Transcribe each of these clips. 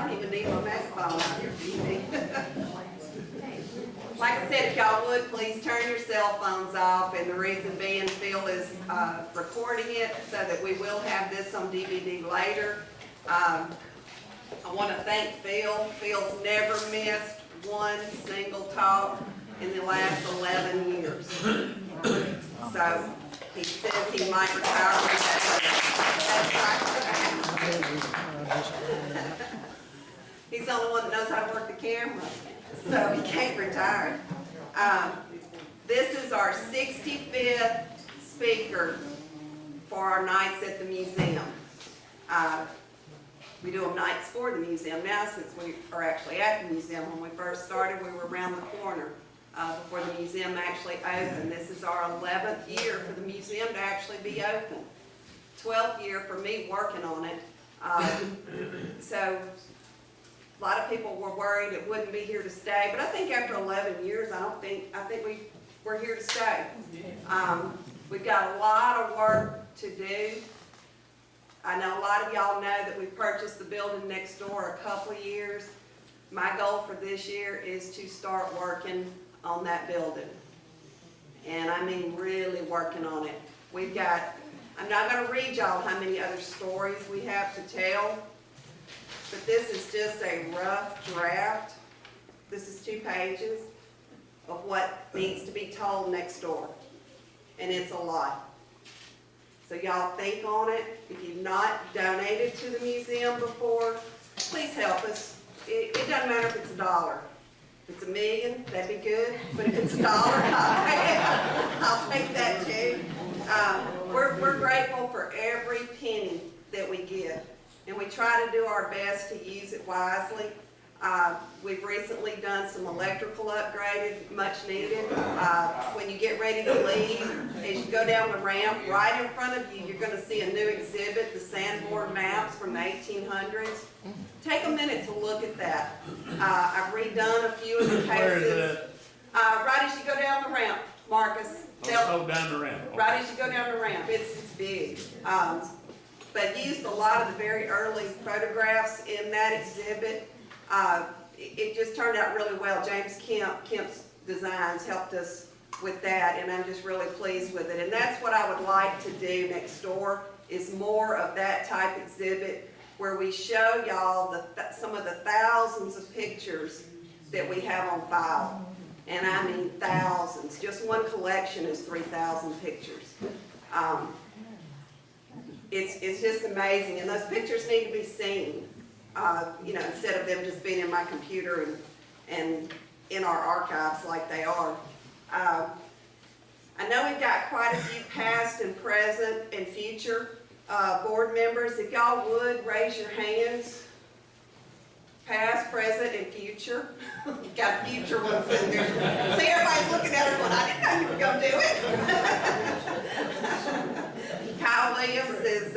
don't even need my microphone out here, do you? Like I said, if y'all would, please turn your cell phones off, and the reason being Phil is recording it so that we will have this on DVD later. I want to thank Phil. Phil's never missed one single talk in the last 11 years. So he says he might retire with that. He's the only one that knows how to work the camera, so he can't retire. This is our 65th speaker for our nights at the museum. We do them nights for the museum now, since we are actually at the museum. When we first started, we were around the corner before the museum actually opened. This is our 11th year for the museum to actually be open. 12th year for me working on it. So a lot of people were worried it wouldn't be here to stay, but I think after 11 years, I think we're here to stay. We've got a lot of work to do. I know a lot of y'all know that we purchased the building next door a couple of years. My goal for this year is to start working on that building. And I mean really working on it. We've got, I'm not going to read y'all how many other stories we have to tell, but this is just a rough draft. This is 2 pages of what needs to be told next door. And it's a lot. So y'all think on it. If you've not donated to the museum before, please help us. It doesn't matter if it's $1. If it's $1 million, that'd be good. But if it's $1, I'll take that too. We're grateful for every penny that we get. And we try to do our best to use it wisely. We've recently done some electrical upgraded, much needed. When you get ready to leave, as you go down the ramp, right in front of you, you're going to see a new exhibit, the sandboard maps from the 1800s. Take a minute to look at that. I've redone a few of the cases. Right as you go down the ramp, Marcus. Oh, down the ramp. Okay. Right as you go down the ramp, it's big. But used a lot of the very early photographs in that exhibit. It just turned out really well. James Kemp's designs helped us with that, and I'm just really pleased with it. And that's what I would like to do next door, is more of that type exhibit where we show y'all some of the thousands of pictures that we have on file. And I mean thousands. Just one collection is 3,000 pictures. It's just amazing, and those pictures need to be seen. You know, instead of them just being in my computer and in our archives like they are. I know we've got quite a few past and present and future board members. If y'all would raise your hands, past, present, and future. We've got future ones in there. See, everybody's looking at her going, I didn't know you were going to do it. Kyle Williams is,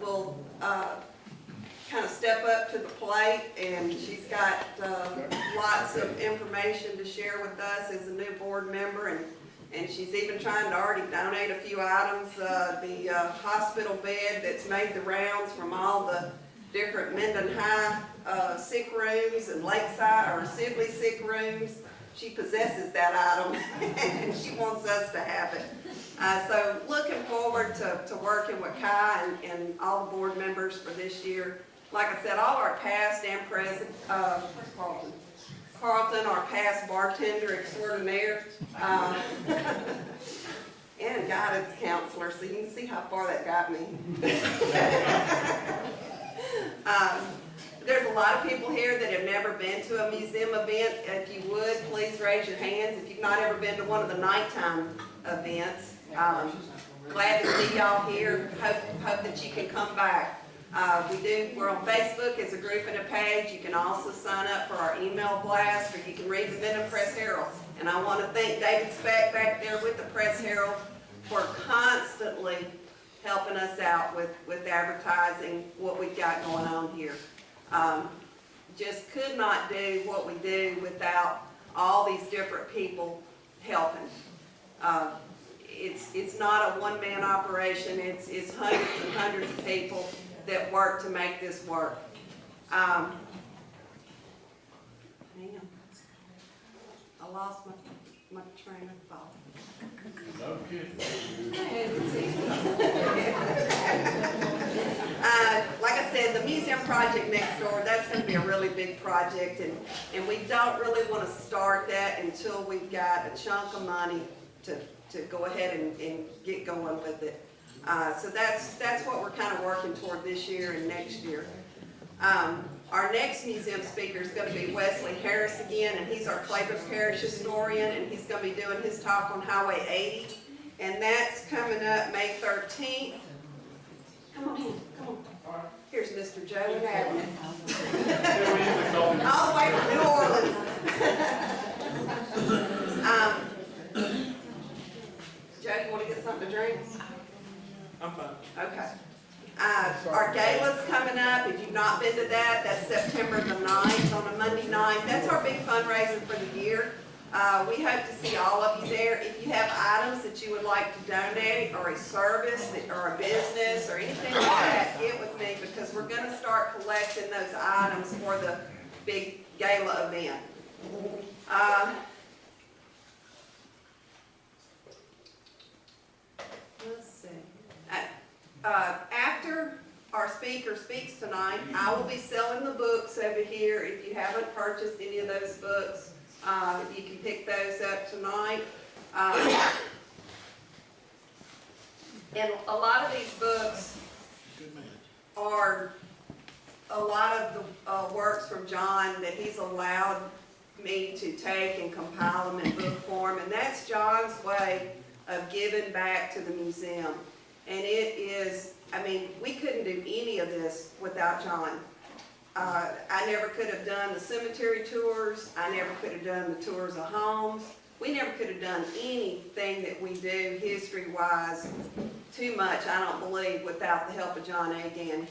will kind of step up to the plate, and she's got lots of information to share with us as a new board member, and she's even trying to already donate a few items. The hospital bed that's made the rounds from all the different Minden High sick rooms and Lakeside or Sibley sick rooms. She possesses that item, and she wants us to have it. So looking forward to working with Kai and all the board members for this year. Like I said, all our past and present, where's Carlton, our past bartender extraordinaire, and guidance counselor, so you can see how far that got me. There's a lot of people here that have never been to a museum event. If you would, please raise your hands. If you've not ever been to one of the nighttime events, glad to see y'all here. Hope that you can come back. We're on Facebook as a group and a page. You can also sign up for our email blast, or you can read the Minden Press-Herald. And I want to thank David Speck back there with the Press-Herald for constantly helping us out with advertising what we've got going on here. Just could not do what we do without all these different people helping. It's not a one-man operation. It's hundreds and hundreds of people that work to make this work. Hang on. I lost my train of thought. No kidding. Like I said, the museum project next door, that's going to be a really big project, and we don't really want to start that until we've got a chunk of money to go ahead and get going with it. So that's what we're kind of working toward this year and next year. Our next museum speaker is going to be Wesley Harris again, and he's our Webster Parish Historian, and he's going to be doing his talk on Highway 80, and that's coming up May 13th. Come on in, come on. Here's Mr. Joe and Agan. All the way from New Orleans. Joe, you want to get something to drink? I'm fine. Okay. Our gala's coming up. If you've not been to that, that's September the 9th on a Monday night. That's our big fundraiser for the year. We hope to see all of you there. If you have items that you would like to donate, or a service, or a business, or anything like that, get with me, because we're going to start collecting those items for the big gala event. Let's see. After our speaker speaks tonight, I will be selling the books over here. If you haven't purchased any of those books, you can pick those up tonight. And a lot of these books are a lot of the works from John that he's allowed me to take and compile them in book form. And that's John's way of giving back to the museum. And it is, I mean, we couldn't do any of this without John. I never could have done the cemetery tours. I never could have done the tours of homes. We never could have done anything that we do history-wise too much, I don't believe, without the help of John Agan.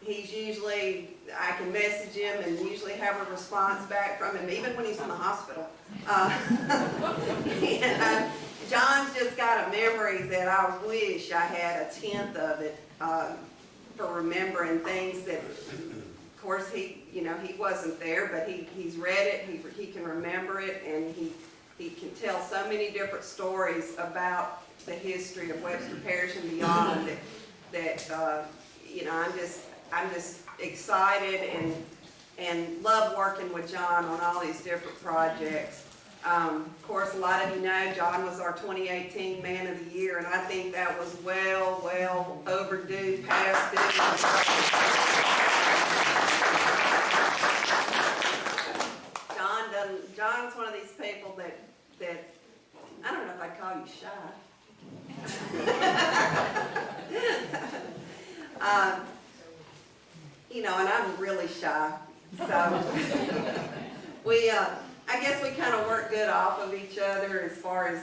He's usually, I can message him and usually have a response back from him, even when he's in the hospital. John's just got a memory that I wish I had a tenth of it for remembering things that, of course, he wasn't there, but he's read it, he can remember it, and he can tell so many different stories about the history of Webster Parish and beyond that I'm just excited and love working with John on all these different projects. Of course, a lot of you know John was our 2018 Man of the Year, and I think that was well overdue, past due. John's one of these people that I don't know if I'd call you shy. And I'm really shy, so I guess we kind of work good off of each other as far as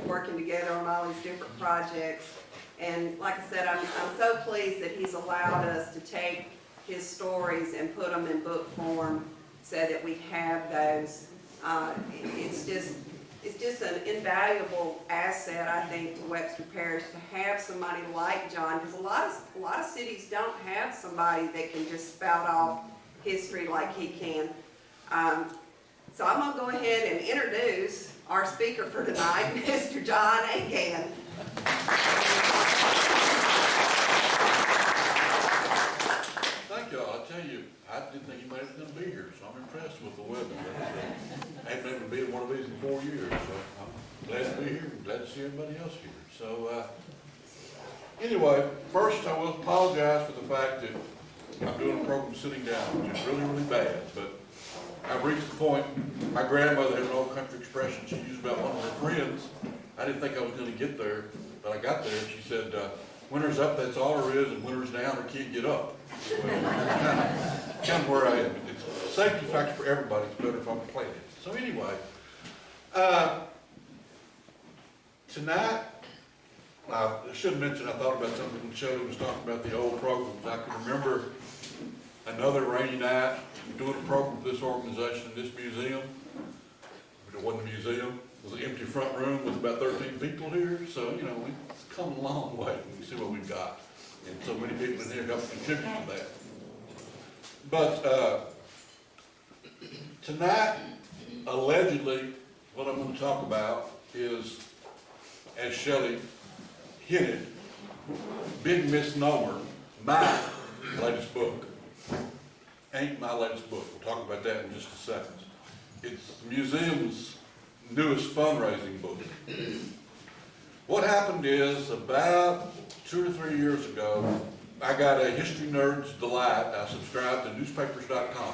working together on all these different projects. And like I said, I'm so pleased that he's allowed us to take his stories and put them in book form so that we have those. It's just an invaluable asset, I think, to Webster Parish to have somebody like John, because a lot of cities don't have somebody that can just spout off history like he can. So I'm going to go ahead and introduce our speaker for tonight, Mr. John Agan. Thank you. I'll tell you, I didn't think anybody was going to be here, so I'm impressed with the weather. I haven't been to be in one of these in 4 years, so I'm glad to be here and glad to see everybody else here. So anyway, first I will apologize for the fact that I'm doing a program sitting down, which is really bad, but I've reached the point. My grandmother had an old country expression she used about one of her friends. I didn't think I was going to get there, but I got there. She said, winter's up, that's all there is, and winter's down, or can't get up. Well, kind of where I am. It's a safety factor for everybody. It's better if I'm playing it. So anyway, tonight, I should mention I thought about something when Shelley was talking about the old programs. I can remember another rainy night doing a program for this organization in this museum. It wasn't a museum. It was an empty front room with about 13 people here. So, we've come a long way. You see what we've got. And so many people in here helped contribute to that. But tonight, allegedly, what I'm going to talk about is, as Shelley hinted, big misnomer, my latest book. Ain't my latest book. We'll talk about that in just a second. It's the museum's newest fundraising book. What happened is, about 2 or 3 years ago, I got a History Nerd's Delight. I subscribed to newspapers.com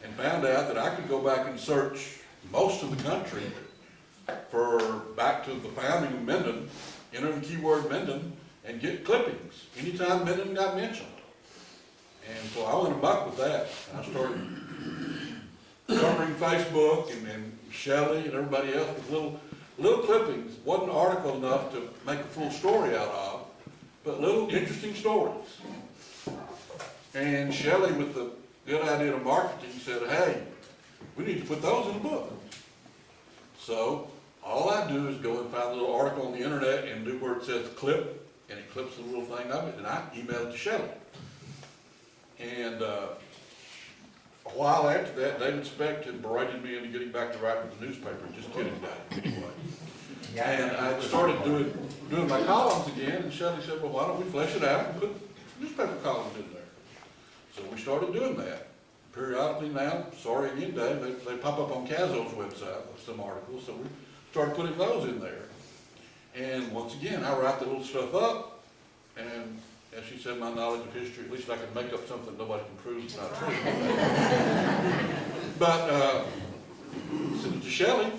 and found out that I could go back and search most of the country for back to the founding of Minden, enter the keyword Minden, and get clippings anytime Minden got mentioned. And so I went amok with that. I started covering Facebook and Shelley and everybody else with little clippings. Wasn't an article enough to make a full story out of, but little interesting stories. And Shelley, with the good idea of marketing, said, hey, we need to put those in a book. So all I do is go and find a little article on the internet and do where it says clip, and it clips a little thing of it, and I email it to Shelley. And a while after that, David Specht had berated me into getting back to writing for the newspaper. Just kidding, Dave, anyway. And I started doing my columns again, and Shelley said, well, why don't we flesh it out and put newspaper columns in there? So we started doing that. Periodically now, sorry again, Dave, they pop up on Cazo's website, some articles, so we started putting those in there. And once again, I write the little stuff up, and as she said, my knowledge of history, at least I can make up something nobody can prove it's not true. But send it to Shelley,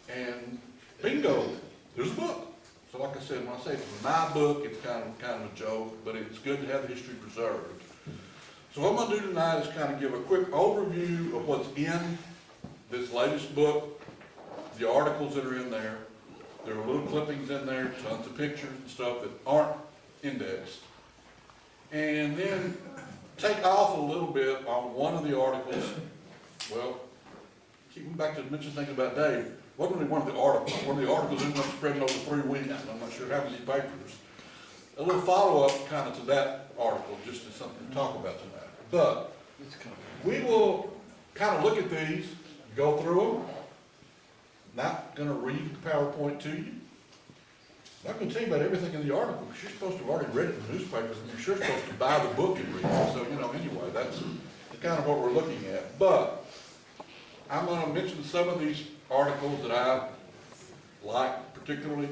and bingo, there's a book. So like I said, when I say it's my book, it's kind of a joke, but it's good to have the history preserved. So what I'm going to do tonight is kind of give a quick overview of what's in this latest book, the articles that are in there. There are little clippings in there, tons of pictures and stuff that aren't indexed. And then take off a little bit on one of the articles. Well, keeping back to mention things about Dave, wasn't really one of the articles. One of the articles ended up spreading over 3 weeks. I'm not sure how many papers. A little follow-up kind of to that article, just as something to talk about tonight. But we will kind of look at these, go through them. Not going to read the PowerPoint to you. Not going to tell you about everything in the article, because you're supposed to have already read it in the newspapers, and you're sure supposed to buy the book and read it. So, anyway, that's kind of what we're looking at. But I'm going to mention some of these articles that I like particularly,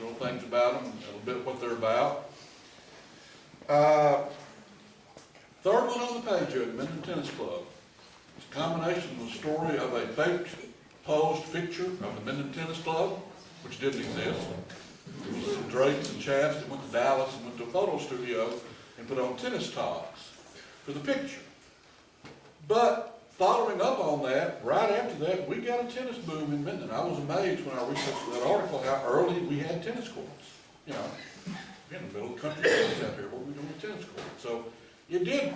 little things about them, a little bit what they're about. Third one on the page here, the Minden Tennis Club. It's a combination of the story of a faked posed picture of the Minden Tennis Club, which didn't exist. There was some Drakes and Chaps that went to Dallas and went to a photo studio and put on tennis tops for the picture. But following up on that, right after that, we got a tennis boom in Minden. I was amazed when I researched that article how early we had tennis courts. In the middle of the country out here, what were we doing with tennis courts? So it did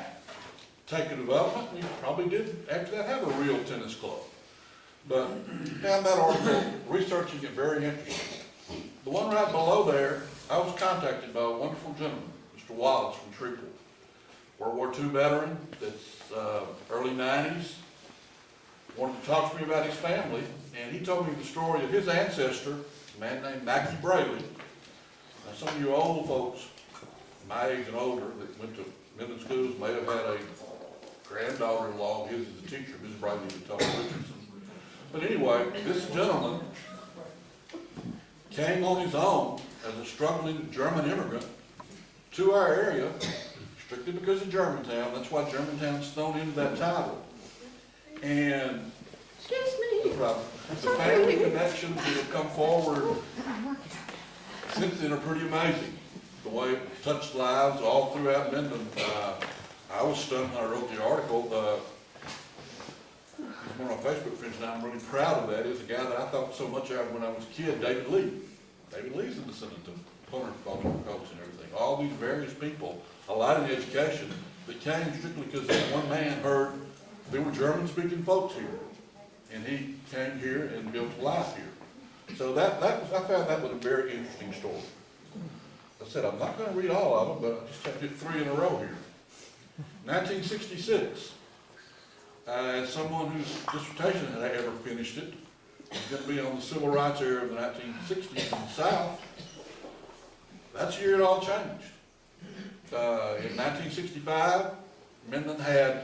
take a development. We probably did, after that, have a real tennis club. But found that article, researching it very interesting. The one right below there, I was contacted by a wonderful gentleman, Mr. Wallace from Shreveport, World War II veteran, that's early 90s, wanted to talk to me about his family, and he told me the story of his ancestor, a man named Mackie Braley. Now some of you old folks, my age and older, that went to Minden schools may have had a granddaughter-in-law of his as a teacher, Ms. Braley and Tony Richardson. But anyway, this gentleman came on his own as a struggling German immigrant to our area, strictly because of Germantown. That's why Germantown's thrown into that title. And the family connections that have come forward since then are pretty amazing. The way it touched lives all throughout Minden. I was stunned when I wrote the article. One of my Facebook friends, and I'm really proud of that, is a guy that I thought so much of when I was a kid, David Lee. David Lee's a descendant of Poner coach and everything. All these various people, a lot of the education that came strictly because one man heard there were German-speaking folks here, and he came here and built a life here. So I found that was a very interesting story. I said, I'm not going to read all of them, but I just have to get 3 in a row here. 1966, as someone whose dissertation had ever finished it, was going to be on the civil rights era of the 1960s in the South, that's the year it all changed. In 1965, Minden had,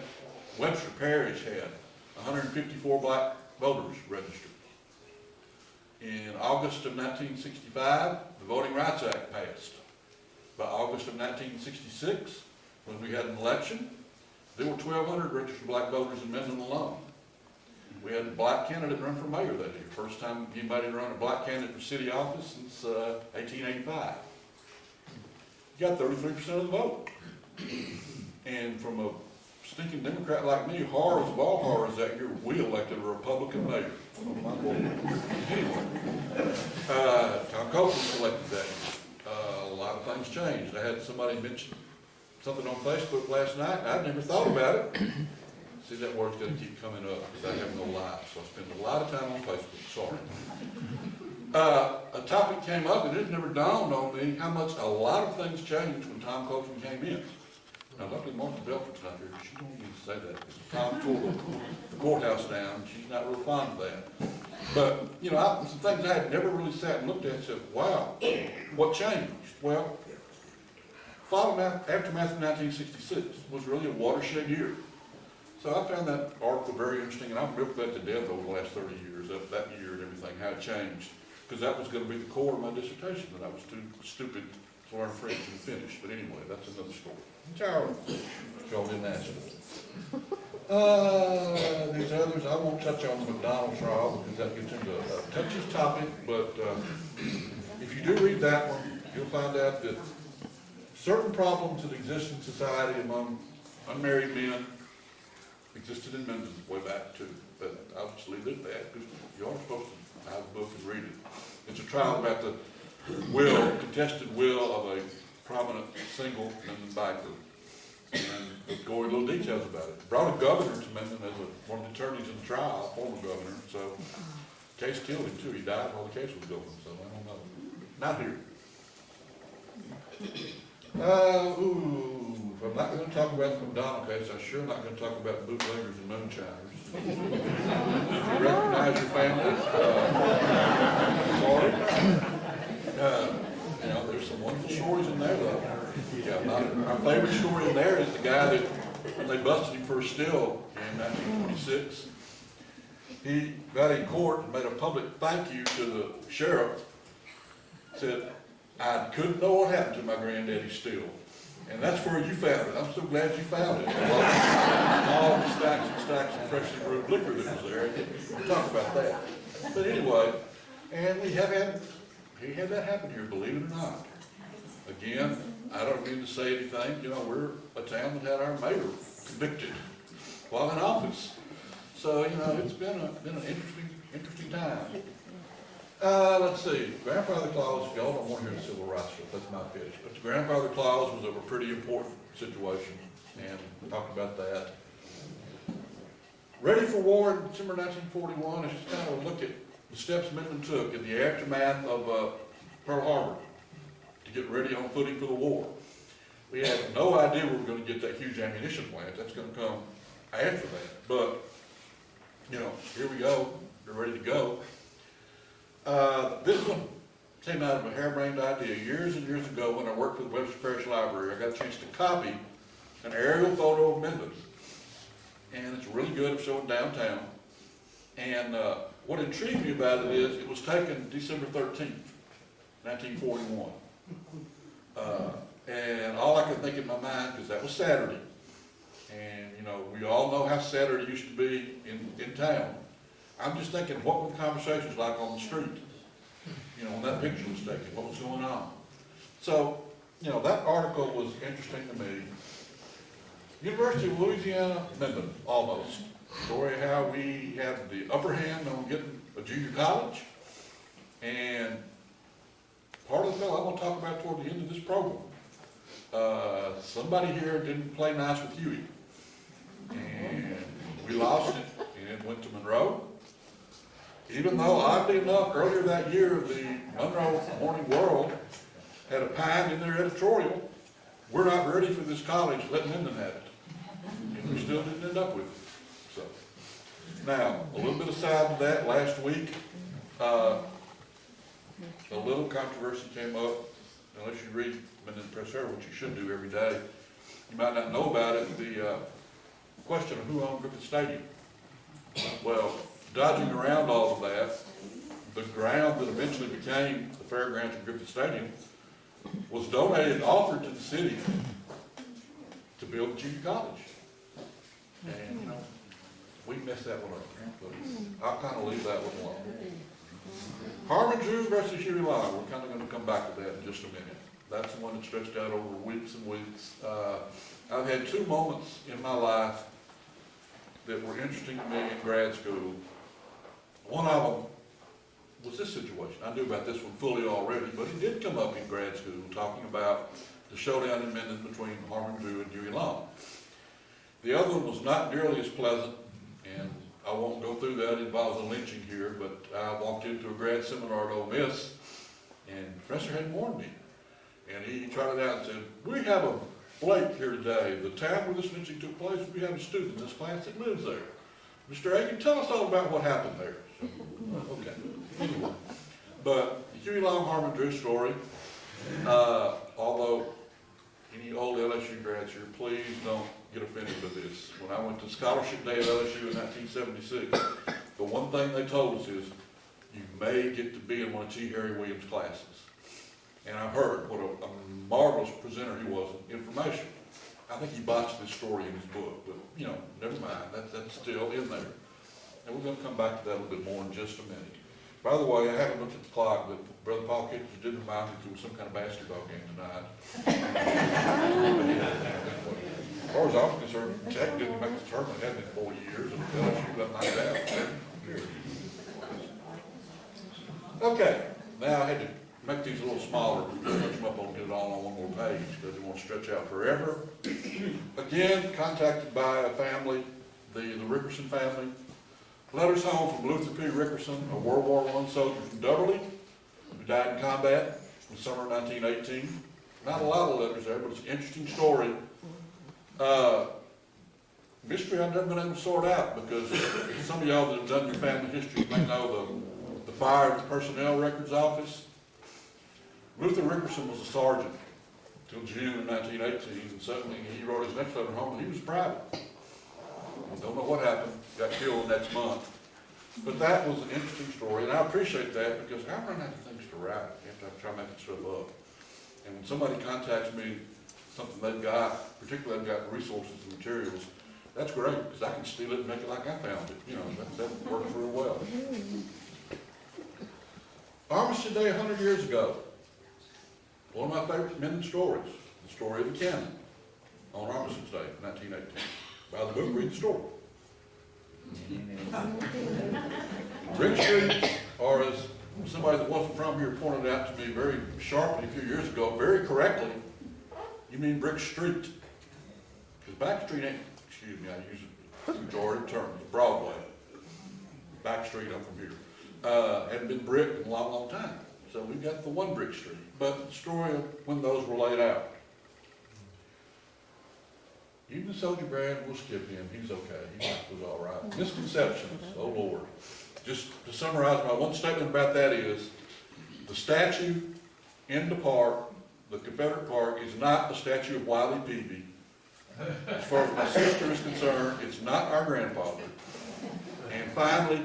Webster Parish had 154 black voters registered. In August of 1965, the Voting Rights Act passed. By August of 1966, when we had an election, there were 1,200 registered black voters in Minden alone. We had a black candidate run for mayor that year. First time anybody had run a black candidate for city office since 1885. You got 33% of the vote. And from a stinking Democrat like me, horrors of all horrors that year, we elected a Republican mayor. Anyway, Tom Copeland was elected that year. A lot of things changed. I had somebody mention something on Facebook last night, and I'd never thought about it. See, that word's going to keep coming up because I have no life, so I spend a lot of time on Facebook, sorry. A topic came up, and it never dawned on me how much a lot of things changed when Tom Copeland came in. Now, luckily Martha Belford's not here. She don't need to say that because Tom tore the courthouse down, and she's not real fond of that. But, you know, some things I had never really sat and looked at and said, wow, what changed? Well, aftermath of 1966 was really a watershed year. So I found that article very interesting, and I've milked that to death over the last 30 years, that year and everything, how it changed. Because that was going to be the core of my dissertation, that I was too stupid to learn French and finish. But anyway, that's another story. Charles, y'all didn't ask me. These others, I won't touch on the McDonald trial because that gets into a touchy topic, but if you do read that one, you'll find out that certain problems that exist in society among unmarried men existed in Minden way back too. But I'll just leave it at that because you are supposed to have a book and read it. It's a trial about the contested will of a prominent single Minden biker. And there's gory little details about it. Brought a governor to Minden as one of the attorneys in the trial, former governor, so the case killed him too. He died while the case was going, so I don't know. Not here. If I'm not going to talk about the McDonald case, I'm sure not going to talk about bootleggers and moonshiners. If you recognize your family, sorry. You know, there's some wonderful stories in there, though. Yeah, my favorite story in there is the guy that, when they busted him for a steal in 1926, he got in court and made a public thank you to the sheriff. Said, I couldn't know what happened to my granddaddy's steal. And that's where you found it. I'm so glad you found it. All the stacks and stacks of freshly brewed liquor that was there. We'll talk about that. But anyway, and he had that happen here, believe it or not. Again, I don't mean to say anything. You know, we're a town that had our mayor convicted while in office. So, you know, it's been an interesting time. Let's see, grandfather clause, y'all don't want to hear the civil rights stuff, that's my pitch. But the grandfather clause was a pretty important situation, and we talked about that. Ready for war in December 1941 is just kind of a look at the steps Minden took in the aftermath of Pearl Harbor to get ready on footing for the war. We had no idea we were going to get that huge ammunition plant. That's going to come after that. But, you know, here we go, we're ready to go. This one came out of a harebrained idea years and years ago when I worked for the Webster Parish Library. I got a chance to copy an aerial photo of Minden, and it's really good of showing downtown. And what intrigued me about it is it was taken December 13th, 1941. And all I could think in my mind, because that was Saturday, and you know, we all know how Saturday used to be in town. I'm just thinking, what were the conversations like on the street? You know, when that picture was taken, what was going on? So, you know, that article was interesting to me. University of Louisiana, Minden, almost. Story how we have the upper hand on getting a junior college. And part of the bill I want to talk about toward the end of this program. Somebody here didn't play nice with Huey. And we lost it and it went to Monroe. Even though, oddly enough, earlier that year, the Monroe Morning World had opined in their editorial, we're not ready for this college, let Minden have it. We still didn't end up with it. So, now, a little bit aside to that, last week, a little controversy came up, unless you read Minden Press-Herald, which you should do every day. You might not know about it, the question of who owned Griffith Stadium. Well, dodging around all of that, the ground that eventually became the fairgrounds at Griffith Stadium was donated and offered to the city to build a junior college. And, you know, we messed that one up, but I'll kind of leave that one alone. Harmon Drew versus Huey Long, we're kind of going to come back to that in just a minute. That's the one that stretched out over weeks and weeks. I've had two moments in my life that were interesting to me in grad school. One of them was this situation. I knew about this one fully already, but it did come up in grad school, talking about the showdown in Minden between Harmon Drew and Huey Long. The other one was not nearly as pleasant, and I won't go through that. It involves a lynching here, but I walked into a grad seminar at Ole Miss, and the professor had warned me. And he trotted out and said, "We have a Blake here today. The town where this lynching took place, we have a student in this class that lives there. Mr. Agan, tell us all about what happened there." So, okay. Anyway, but the Huey Long Harmon Drew story, although any old LSU grads here, please don't get offended with this. When I went to Scholarship Day at LSU in 1976, the one thing they told us is, you may get to be in one of T. Harry Williams' classes. And I heard what a marvelous presenter he was of information. I think he botched this story in his book, but, you know, never mind, that's still in there. And we're going to come back to that a little bit more in just a minute. By the way, I haven't looked at the clock, but Brother Paul Kitchens did remind me there was some kind of basketball game tonight. As far as I'm concerned, Tech didn't make the tournament, it hadn't been 4 years, and LSU got knocked out. Okay, now I had to make these a little smaller, stretch them up and get it all on one more page, because they won't stretch out forever. Again, contacted by a family, the Rickerson family. Letters home from Luther P. Rickerson, a World War I soldier from Duberly, who died in combat in the summer of 1918. Not a lot of letters there, but it's an interesting story. Mystery I've never been able to sort out, because some of y'all that have done your family history may know the fire at the Personnel Records Office. Luther Rickerson was a sergeant until June of 1918, and suddenly he wrote his next letter home, and he was private. I don't know what happened, got killed the next month. But that was an interesting story, and I appreciate that, because I run out of things to write after I try making stuff up. And when somebody contacts me, something they've got, particularly they've got resources and materials, that's great, because I can steal it and make it like I found it. You know, that works real well. Armistice Day 100 years ago. One of my favorite Minden stories, the story of the cannon on Armistice Day, 1918. By the book, read the story. Brick Street, or as somebody that wasn't from here pointed out to me very sharply a few years ago, very correctly, you mean Brick Street. Because Back Street ain't, excuse me, I use a majority term, it's Broadway. Back Street, I'm from here. Hadn't been bricked in a long, long time. So we've got the one Brick Street. But the story of when those were laid out. Even the soldier grad, we'll skip him. He's okay. He was all right. Misconceptions, oh Lord. Just to summarize, my one statement about that is the statue in the park, the Confederate Park, is not a statue of Wiley Peavy. As far as my sister is concerned, it's not our grandfather. And finally,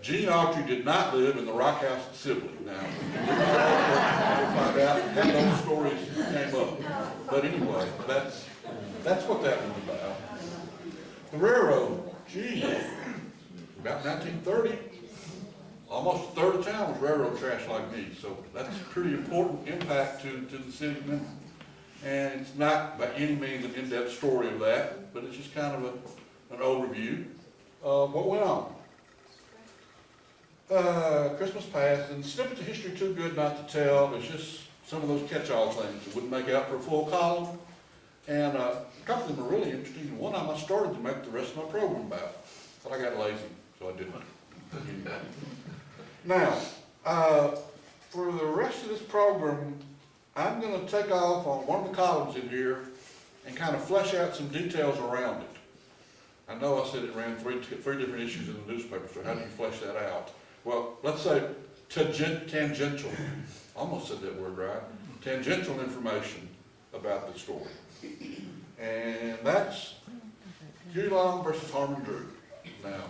Gene Autry did not live in the Rock House at Sibley. Now, we'll find out how those stories came up. But anyway, that's what that was about. The railroad, gee, about 1930, almost a third of town was railroad trash like me. So that's a pretty important impact to the city of Minden. And it's not by any means an in-depth story of that, but it's just kind of an overview of what went on. Christmas passed, and snippets of history too good not to tell. It's just some of those catch-all things that wouldn't make out for a full column. And a couple of them are really interesting. And one of them I started to make the rest of my program about, but I got lazy, so I didn't. Anyway. Now, for the rest of this program, I'm going to take off on one of the columns in here and kind of flesh out some details around it. I know I said it ran three different issues in the newspaper, so how do you flesh that out? Well, let's say tangential, almost said that word right, tangential information about the story. And that's Huey Long versus Harmon Drew. Now,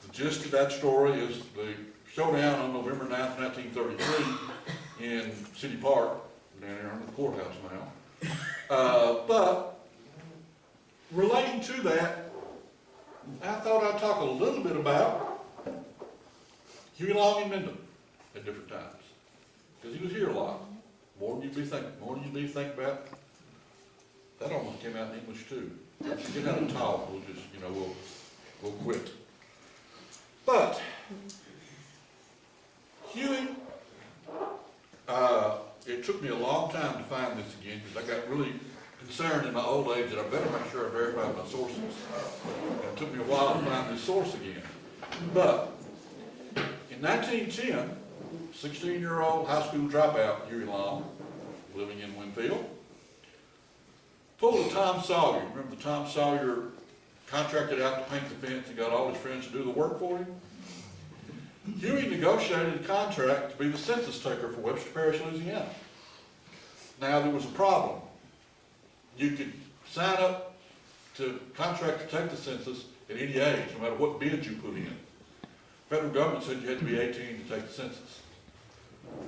the gist of that story is the showdown on November 9th, 1933 in City Park, down here under the courthouse now. But relating to that, I thought I'd talk a little bit about Huey Long in Minden at different times, because he was here a lot, more than you'd be thinking about. That almost came out in English too. Once you get out of talk, we'll just, we'll quit. But Huey, it took me a long time to find this again, because I got really concerned in my old age that I better make sure I verify my sources. And it took me a while to find this source again. But in 1910, 16-year-old high school dropout Huey Long, living in Winfield, pulled a Tom Sawyer. Remember the Tom Sawyer contracted out to paint the fence and got all his friends to do the work for him? Huey negotiated a contract to be the census taker for Webster Parish, Louisiana. Now there was a problem. You could sign up to contract to take the census at any age, no matter what bid you put in. Federal government said you had to be 18 to take the census.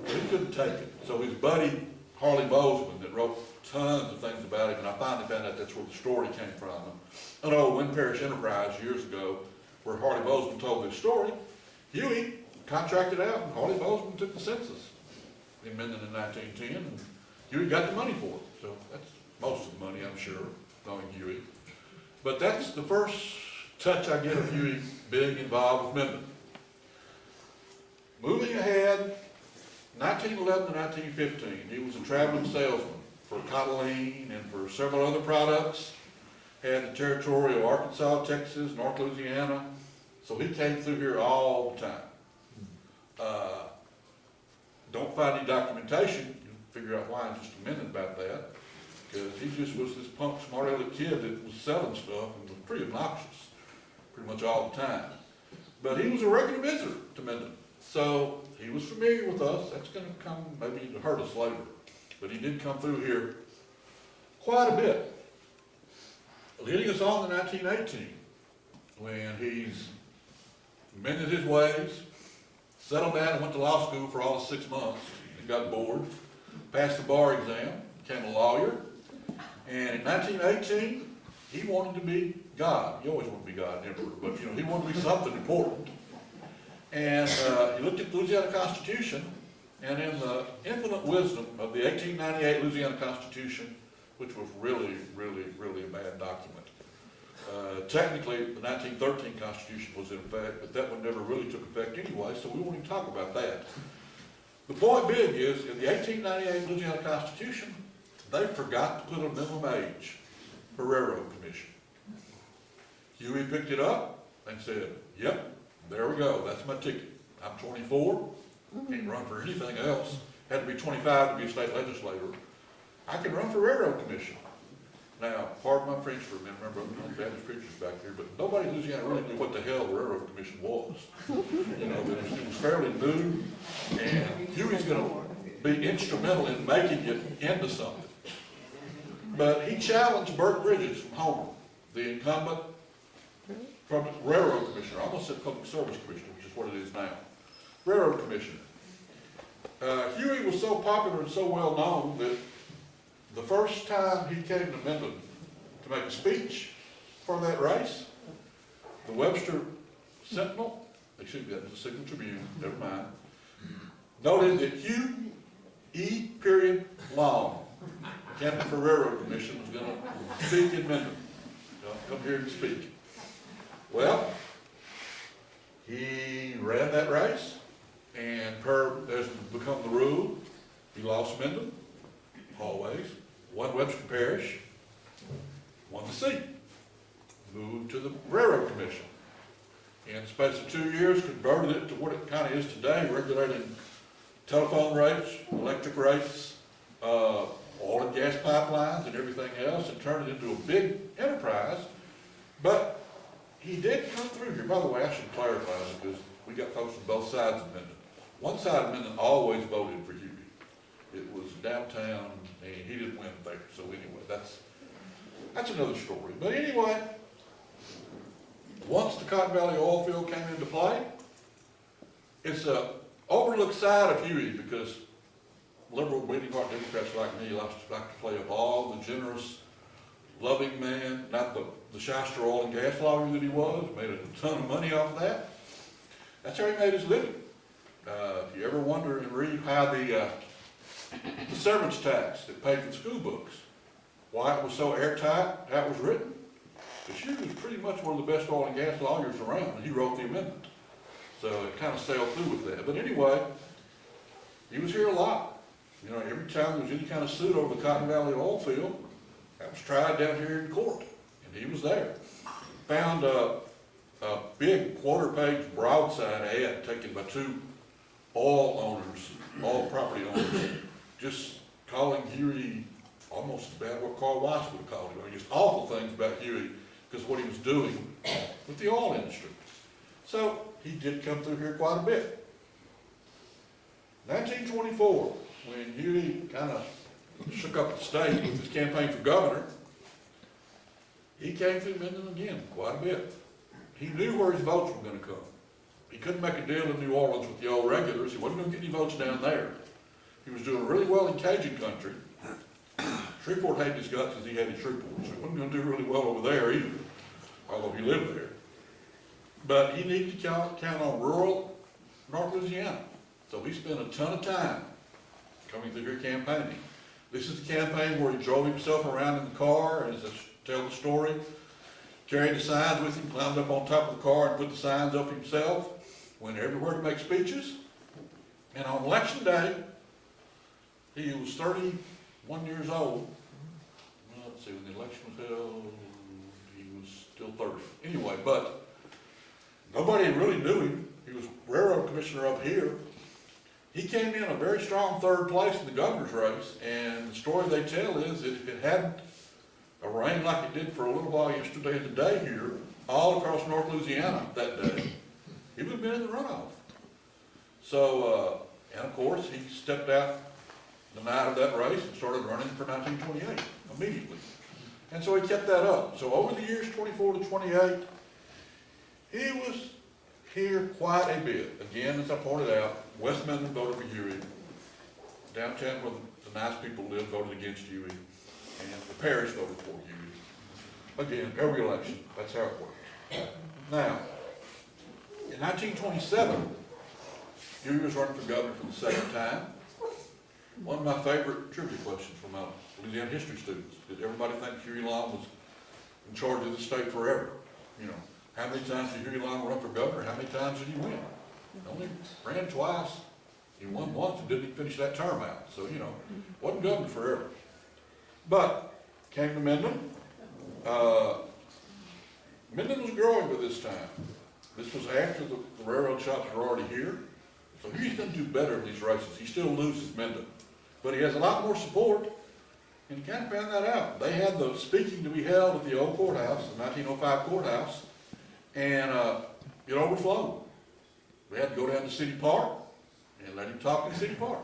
But he couldn't take it. So his buddy, Harley Bozeman, that wrote tons of things about him, and I finally found out that's where the story came from. An old Minden Parish Enterprise years ago, where Harley Bozeman told this story. Huey contracted out, and Harley Bozeman took the census in Minden in 1910, and Huey got the money for it. So that's most of the money, I'm sure, knowing Huey. But that's the first touch I get of Huey being involved with Minden. Moving ahead, 1911 to 1915, he was a traveling salesman for Cottolene and for several other products. Had the territory of Arkansas, Texas, North Louisiana. So he came through here all the time. Don't find any documentation. You'll figure out why in just a minute about that. Because he just was this punk, smart-aleck kid that was selling stuff and was pretty obnoxious pretty much all the time. But he was a regular visitor to Minden. So he was familiar with us. That's going to come maybe to hurt us later. But he did come through here quite a bit. Leading us on to 1918, when he's mended his ways, settled down and went to law school for all of 6 months, and got bored, passed the bar exam, became a lawyer, and in 1918, he wanted to be God. He always wanted to be God, never, but he wanted to be something important. And he looked at the Louisiana Constitution, and in the infinite wisdom of the 1898 Louisiana Constitution, which was really, really, really a bad document. Technically, the 1913 Constitution was in effect, but that one never really took effect anyway, so we won't even talk about that. The point being is, in the 1898 Louisiana Constitution, they forgot to put a minimum age for railroad commission. Huey picked it up and said, yep, there we go, that's my ticket. I'm 24, can't run for anything else. Had to be 25 to be a state legislator. I can run for railroad commission. Now, pardon my French for a minute, remember I'm Baptist preachers back here, but nobody in Louisiana really knew what the hell the railroad commission was. It was fairly new, and Huey's going to be instrumental in making it into something. But he challenged Bert Bridges from Homer, the incumbent railroad commissioner. I almost said public service commissioner, which is what it is now. Railroad commissioner. Huey was so popular and so well known that the first time he came to Minden to make a speech for that race, the Webster Sentinel, excuse me, that was the Signal Tribune, never mind, noted that Huey Long, candidate for railroad commission, was going to speak in Minden. Come here and speak. Well, he ran that race, and as become the rule, he lost Minden, always, won Webster Parish, won the seat, moved to the Railroad Commission. In the space of 2 years, converted it to what it kind of is today, regulating telephone rates, electric rates, oil and gas pipelines and everything else, and turned it into a big enterprise. But he did come through here. By the way, I should clarify because we got folks from both sides of Minden. One side of Minden always voted for Huey. It was downtown, and he didn't win there. So anyway, that's another story. But anyway, once the Cotton Valley oil field came into play, it's a overlooked side of Huey because liberal bleeding heart Democrats like me like to play up all the generous, loving man, not the shyster oil and gas lawyer that he was, made a ton of money off of that. That's how he made his living. If you ever wonder and read how the servants tax that paid for the school books, why it was so airtight, how it was written, because Huey was pretty much one of the best oil and gas lawyers around, and he wrote the amendment. So it kind of sailed through with that. But anyway, he was here a lot. You know, every time there was any kind of suit over the Cotton Valley oil field, that was tried down here in court, and he was there. Found a big quarter-page broadside ad taken by two oil owners, oil property owners, just calling Huey almost as bad what Carl Weiss would have called him. I mean, just awful things about Huey because of what he was doing with the oil industry. So he did come through here quite a bit. 1924, when Huey kind of shook up the state with his campaign for governor, he came through Minden again quite a bit. He knew where his votes were going to come. He couldn't make a deal in New Orleans with the old regulars. He wasn't going to get any votes down there. He was doing really well in Cajun country. Shreveport hated his guts because he hated Shreveport, so he wasn't going to do really well over there either, although he lived there. But he needed to count on rural North Louisiana. So he spent a ton of time coming through here campaigning. This is the campaign where he drove himself around in the car, and as I tell the story, carried the signs with him, climbed up on top of the car and put the signs up himself, went everywhere to make speeches. And on election day, he was 31 years old. Well, let's see, when the election was held, he was still 30. Anyway, but nobody really knew him. He was railroad commissioner up here. He came in a very strong third place in the governor's race, and the story they tell is that if it hadn't rained like it did for a little while yesterday and today here, all across North Louisiana that day, he would have been in the runoff. So, and of course, he stepped out the night of that race and started running for 1928 immediately. And so he kept that up. So over the years 24 to 28, he was here quite a bit. Again, as I pointed out, West Minden voted for Huey. Downtown, where the nice people live, voted against Huey. And the parish voted for Huey. Again, every election, that's how it works. Now, in 1927, Huey was running for governor for the second time. One of my favorite trivia questions from my Louisiana history students, because everybody thinks Huey Long was in charge of the state forever. You know, how many times did Huey Long run for governor? How many times did he win? He only ran twice. He won once and didn't even finish that term out. So, you know, wasn't governor forever. But came to Minden. Minden was growing by this time. This was after the railroad shops were already here. So he's going to do better in these races. He still loses Minden. But he has a lot more support, and he kind of found that out. They had the speaking to be held at the old courthouse, the 1905 courthouse, and it overflowed. We had to go down to City Park and let him talk in City Park.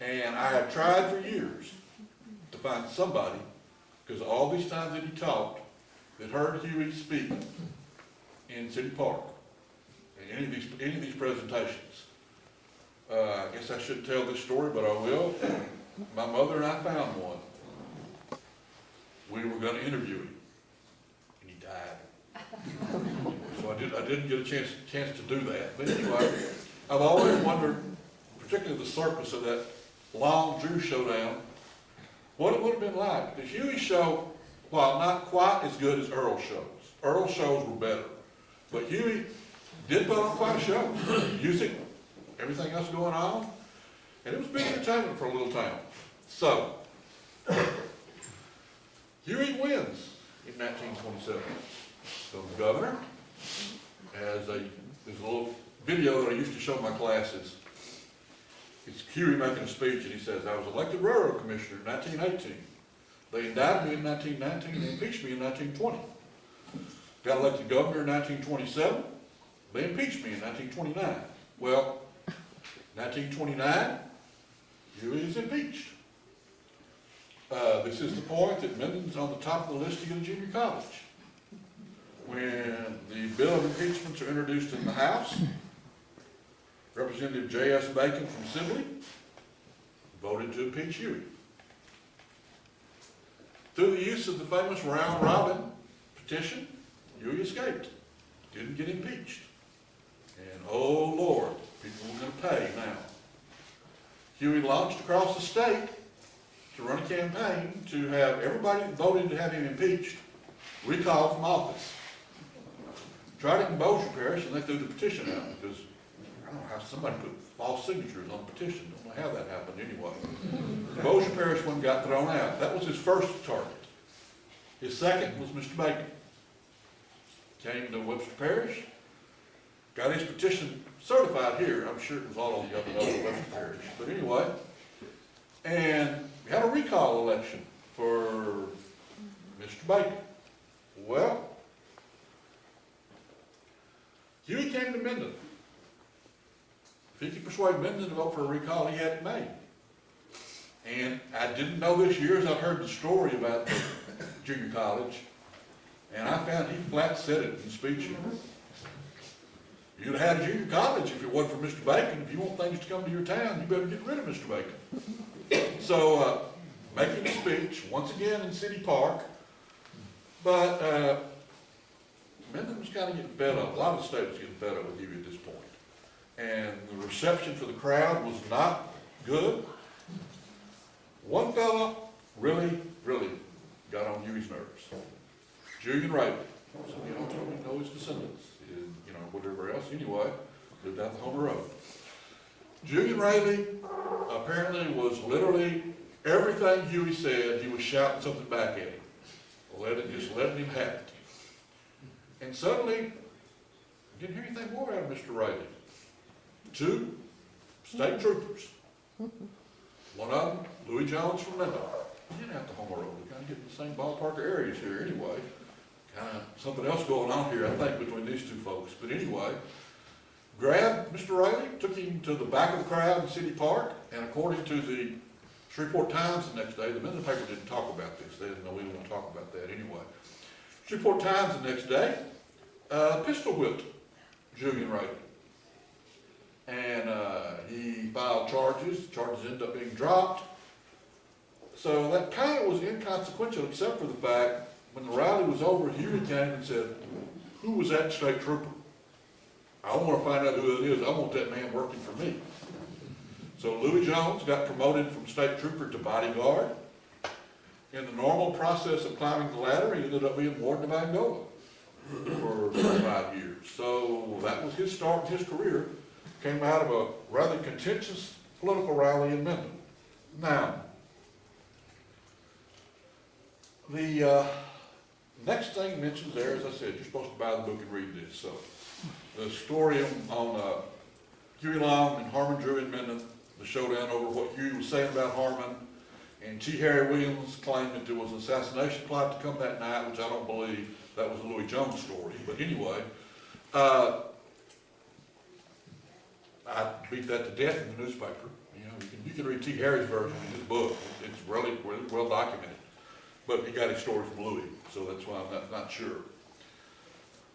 And I have tried for years to find somebody, because all these times that he talked, that heard Huey speak in City Park, in any of these presentations. I guess I shouldn't tell this story, but I will. My mother and I found one. We were going to interview him, and he died. So I didn't get a chance to do that. But anyway, I've always wondered, particularly the circus of that long Drew Showdown, what it would have been like. Because Huey's show, while not quite as good as Earl's shows, Earl's shows were better. But Huey did put on quite a show. Music, everything else going on. And it was big entertainment for a little town. So, Huey wins in 1927. So the governor has there's a little video that I used to show my classes. It's Huey making a speech, and he says, I was elected railroad commissioner in 1918. They indicted me in 1919 and impeached me in 1920. got elected governor in 1927. They impeached me in 1929. Well, 1929, Huey is impeached. This is the point that Minden's on the top of the list to get a junior college. When the bill of impeachments are introduced in the House, Representative J.S. Bacon from Sibley voted to impeach Huey. Through the use of the famous round robin petition, Huey escaped, didn't get impeached. And oh Lord, people were going to pay now. Huey launched across the state to run a campaign to have everybody that voted to have him impeached recalled from office. Tried it in Bossier Parish and they threw the petition out because I don't know how somebody put false signatures on the petition. Don't know how that happened anyway. The Bossier Parish one got thrown out. That was his first target. His second was Mr. Bacon. Came to Webster Parish, got his petition certified here. I'm sure it was all on the other Webster Parish. But anyway, and we had a recall election for Mr. Bacon. Well, Huey came to Minden. If he could persuade Minden to vote for a recall, he had it made. And I didn't know this year as I heard the story about the junior college, and I found he flat said it in speech. You'd have had a junior college if it wasn't for Mr. Bacon. If you want things to come to your town, you better get rid of Mr. Bacon. So, making a speech, once again in City Park, but Minden was kind of getting fed up. A lot of the state was getting fed up with Huey at this point. And the reception for the crowd was not good. One fella really got on Huey's nerves. Julian Riley. Some of you don't totally know his descendants, and, you know, whatever else. Anyway, lived out the Homer Road. Julian Riley apparently was literally everything Huey said, he was shouting something back at him. Just letting him have it. And suddenly, didn't hear anything more out of Mr. Riley. 2 state troopers. One of them, Louis Jones from Minden. He didn't have to Homer Road. We kind of get in the same ballpark areas here anyway. Kind of something else going on here, I think, between these two folks. But anyway, grabbed Mr. Riley, took him to the back of the crowd in City Park, and according to the Shreveport Times the next day, the Minden paper didn't talk about this. They didn't know we were going to talk about that anyway. Shreveport Times the next day, pistol whipped Julian Riley. And he filed charges. Charges ended up being dropped. So that kind of was inconsequential, except for the fact when the rally was over, Huey came and said, "Who was that state trooper? I want to find out who it is. I want that man working for me." So Louis Jones got promoted from state trooper to bodyguard. In the normal process of climbing the ladder, he ended up being warden of Angola for 5 years. So that was his start in his career. Came out of a rather contentious political rally in Minden. Now, the next thing mentioned there, as I said, you're supposed to buy the book and read this. So the story on Huey Long and Harmon Drew in Minden, the showdown over what Huey was saying about Harmon, and T. Harry Williams claimed that there was an assassination plot to come that night, which I don't believe. That was a Louis Jones story. But anyway, I beat that to death in the newspaper. You know, you can read T. Harry's version in his book. It's really well documented. But he got his story from Louis, so that's why I'm not sure.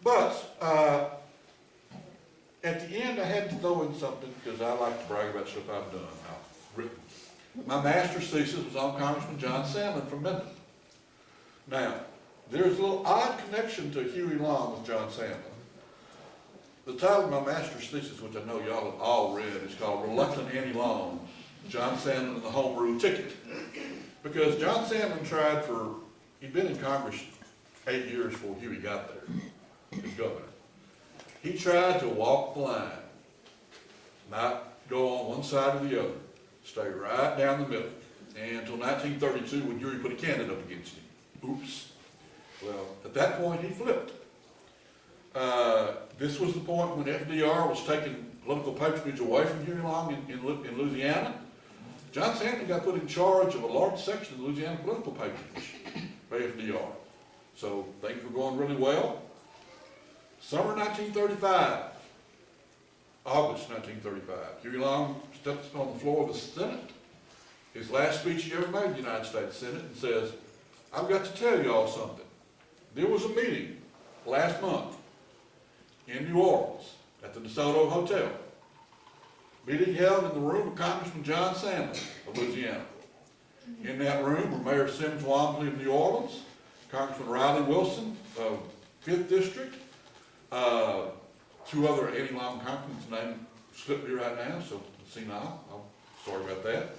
But at the end, I had to throw in something because I like to brag about stuff I've done, I've written. My master's thesis was on Congressman John Salmon from Minden. Now, there's a little odd connection to Huey Long with John Salmon. The title of my master's thesis, which I know y'all have all read, is called Reluctant Annie Long, John Salmon and the Home Rule Ticket. Because John Salmon tried he'd been in Congress 8 years before Huey got there, as governor. He tried to walk the line, not go on one side or the other, stay right down the middle. And until 1932, when Huey put a candidate up against him. Oops. Well, at that point, he flipped. This was the point when FDR was taking political patronage away from Huey Long in Louisiana. John Salmon got put in charge of a large section of Louisiana political patronage by FDR. So things were going really well. Summer 1935, August 1935, Huey Long steps on the floor of the Senate, his last speech he ever made in the United States Senate, and says, I've got to tell y'all something. There was a meeting last month in New Orleans at the DeSoto Hotel. Meeting held in the room of Congressman John Sandlin of Louisiana. In that room were Mayor Sims Walmsley of New Orleans, Congressman Riley Wilson of 5th District, two other Eddie Long Congressmen's name slipped me right now, so senile, I'm sorry about that.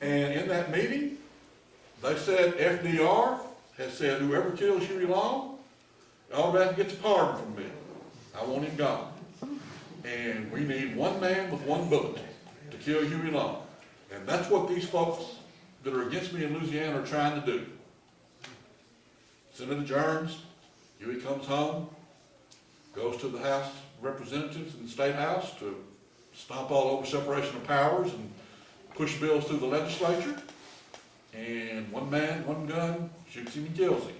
And in that meeting, they said FDR has said whoever kills Huey Long, automatically gets a pardon from me. I want him gone. And we need one man with one bullet to kill Huey Long. And that's what these folks that are against me in Louisiana are trying to do. Senate adjourns, Huey comes home, goes to the House of Representatives and the State House to stomp all over separation of powers and push bills through the legislature. And one man, one gun, shoots him and kills him.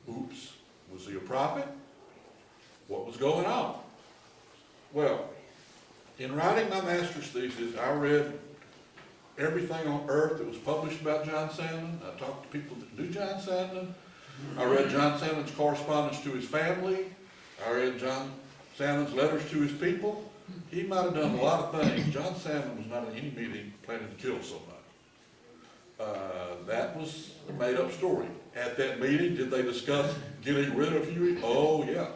Oops, was he a prophet? What was going on? Well, in writing my master's thesis, I read everything on earth that was published about John Sandlin. I talked to people that knew John Sandlin. I read John Sandlin's correspondence to his family. I read John Sandlin's letters to his people. He might have done a lot of things. John Sandlin was not in any meeting planning to kill somebody. That was a made-up story. At that meeting, did they discuss getting rid of Huey? Oh, yeah.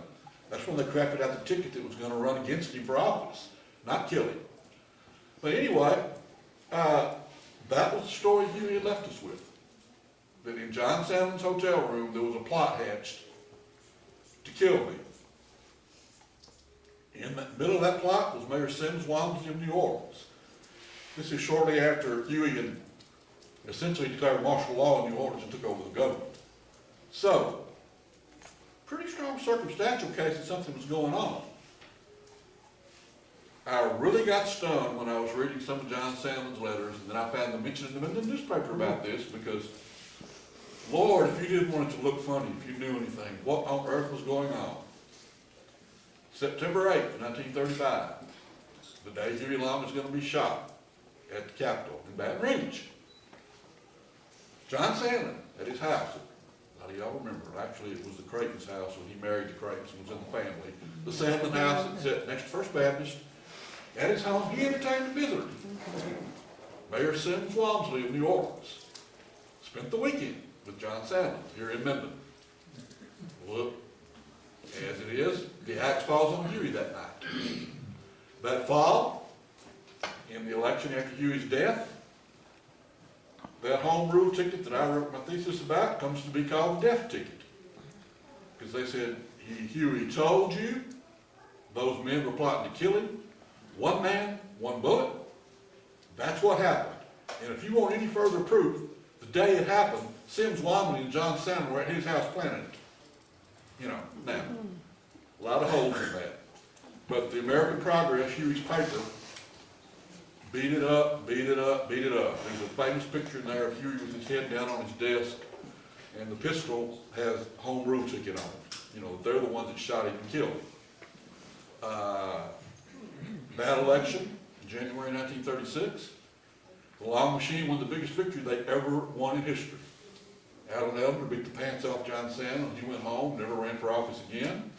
That's when they crafted out the ticket that was going to run against him for office, not kill him. But anyway, that was the story Huey had left us with. That in John Sandlin's hotel room, there was a plot hatched to kill me. In the middle of that plot was Mayor Sims Walmsley of New Orleans. This is shortly after Huey had essentially declared martial law in New Orleans and took over the government. So, pretty strong circumstantial case that something was going on. I really got stunned when I was reading some of John Sandlin's letters, and then I found them mentioned in the newspaper about this, because, Lord, if you didn't want it to look funny, if you knew anything, what on earth was going on? September 8th, 1935, the day Huey Long is going to be shot at the Capitol in Baton Rouge. John Sandlin at his house. A lot of y'all remember. Actually, it was the Creighton's house when he married the Creightons and was in the family. The Sandlin house that sat next to First Baptist. At his home, he entertained a visitor. Mayor Sims Walmsley of New Orleans spent the weekend with John Sandlin here in Minden. Look, as it is, the axe falls on Huey that night. That fall, in the election after Huey's death, that home rule ticket that I wrote my thesis about comes to be called the death ticket. Because they said, Huey told you those men were plotting to kill him. One man, one bullet. That's what happened. And if you want any further proof, the day it happened, Sims Walmsley and John Sandlin were at his house planning it. You know, now, a lot of holes in that. But the American Progress, Huey's paper, beat it up, beat it up, beat it up. There's a famous picture in there of Huey with his head down on his desk, and the pistol has home rule ticket on it. You know, they're the ones that shot him and killed him. That election, January 1936, the Long Machine won the biggest victory they ever won in history. Alan Elder beat the pants off John Sandlin. He went home, never ran for office again.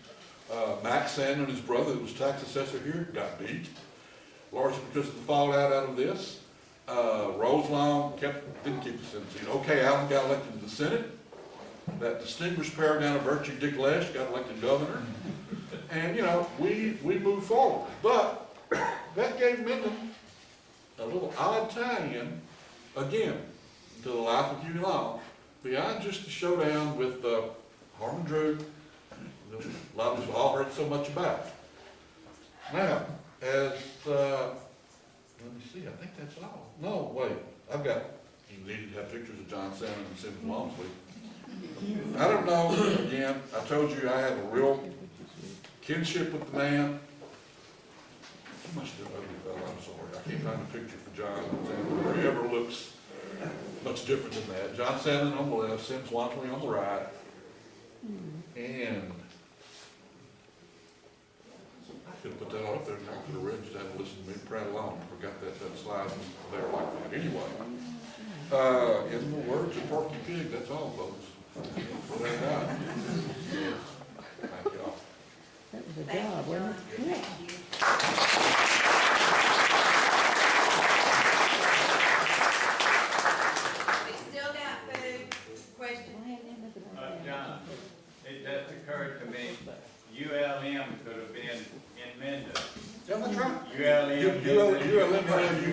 Max Sandlin, his brother, who was tax assessor here, got beat, largely because of the fallout out of this. Rose Long didn't keep the Senate seat. Okay, Allen got elected to the Senate. That distinguished paragon of virtue, Dick Lesh, got elected governor. And, you know, we moved forward. But that gave Minden a little odd tie-in, again, to the life of Huey Long, beyond just the showdown with Harmon Drew, a lot of us have all heard so much about. Now, as, let me see, I think that's all. No, wait, I've got, you needed to have pictures of John Sandlin and Sims Walmsley. I don't know, again, I told you I have a real kinship with the man. He must have been ugly fellow, I'm sorry. I can't find a picture for John Sandlin, or he ever looks much different than that. John Sandlin on the left, Sims Walmsley on the right. And Could've put that on up there, and I could've arranged that and listened to me prattle on, forgot that slide there like that. Anyway, in the words of Porky Pig, that's all, folks. Put that out. Thank y'all. That was a job, wasn't it? Yeah. We still got food. Question? John, it just occurred to me, ULM could have been in Minden. Yeah, that's right. ULM. You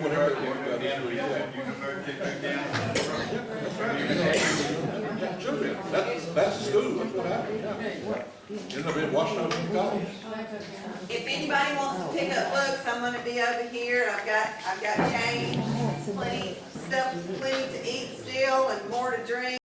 whatever it was, University took down. Should've been. That's the school, that's what happened, yeah. Ended up in Washington College. If anybody wants to pick up books, I'm gonna be over here. I've got change, plenty to eat still and more to drink.